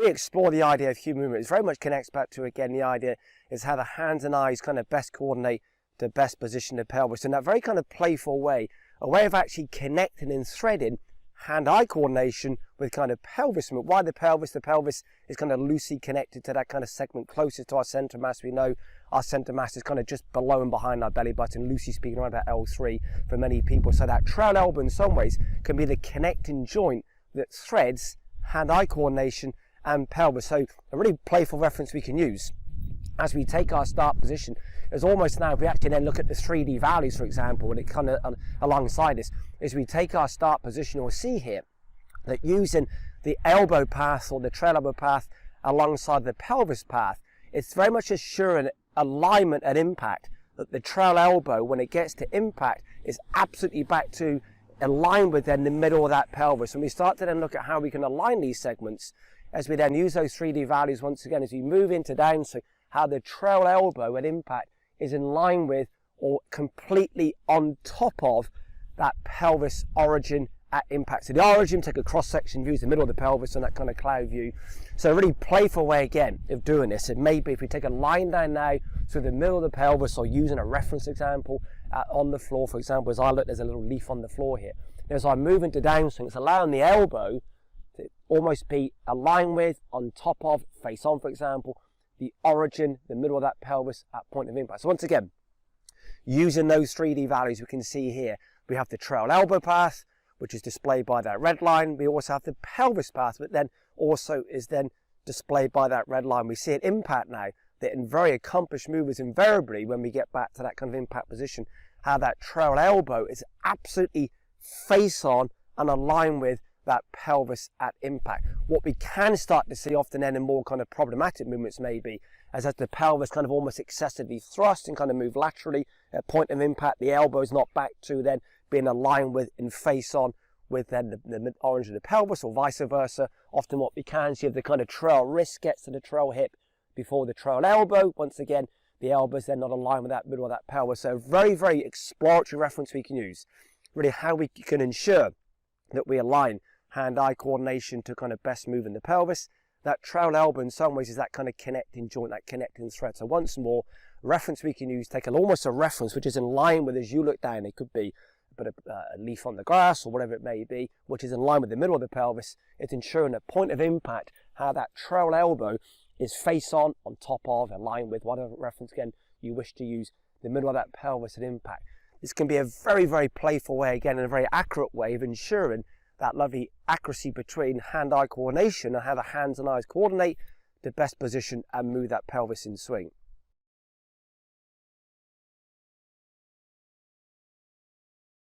really explore the idea of human movement. It very much connects back to, again, the idea is how the hands and eyes kind of best coordinate to best position the pelvis in that very kind of playful way, a way of actually connecting and threading hand-eye coordination with kind of pelvis movement. Why the pelvis? The pelvis is kind of loosely connected to that kind of segment closest to our center mass. We know our center mass is kind of just below and behind our belly button, loosely speaking around about L3 for many people. So that trail elbow in some ways can be the connecting joint that threads hand-eye coordination and pelvis. So a really playful reference we can use as we take our start position is almost now, if we actually then look at the 3D values, for example, and it kind of alongside this, is we take our start position, we'll see here that using the elbow path or the trail elbow path alongside the pelvis path, it's very much assuring alignment at impact, that the trail elbow, when it gets to impact, is absolutely back to align with then the middle of that pelvis. And we start to then look at how we can align these segments as we then use those 3D values once again, as we move into downswing, how the trail elbow at impact is in line with or completely on top of that pelvis origin at impact. So the origin, take a cross-section view, is the middle of the pelvis on that kind of cloud view. So a really playful way again of doing this. It may be if we take a line down now through the middle of the pelvis, or using a reference example on the floor, for example, as I look, there's a little leaf on the floor here. As I move into downswing, it's allowing the elbow to almost be aligned with, on top of, face on, for example, the origin, the middle of that pelvis at point of impact. So once again, using those 3D values, we can see here, we have the trail elbow path, which is displayed by that red line. We also have the pelvis path, but then also is then displayed by that red line. We see at impact now that in very accomplished movers, invariably, when we get back to that kind of impact position, how that trail elbow is absolutely face on and aligned with that pelvis at impact. What we can start to see often then in more kind of problematic movements maybe, as the pelvis kind of almost excessively thrust and kind of move laterally at point of impact, the elbow is not back to then being aligned with and face on with then the origin of the pelvis, or vice versa. Often what we can see, if the kind of trail wrist gets to the trail hip before the trail elbow, once again, the elbow is then not aligned with that middle of that pelvis. So very, very exploratory reference we can use, really how we can ensure that we align hand-eye coordination to kind of best move in the pelvis. That trail elbow in some ways is that kind of connecting joint, that connecting thread. So once more, reference we can use, take almost a reference which is in line with, as you look down, it could be a leaf on the grass or whatever it may be, which is in line with the middle of the pelvis. It's ensuring at point of impact how that trail elbow is face on top of, aligned with, whatever reference again you wish to use, the middle of that pelvis at impact. This can be a very, very playful way, again, and a very accurate way of ensuring that lovely accuracy between hand-eye coordination and how the hands and eyes coordinate the best position and move that pelvis in swing.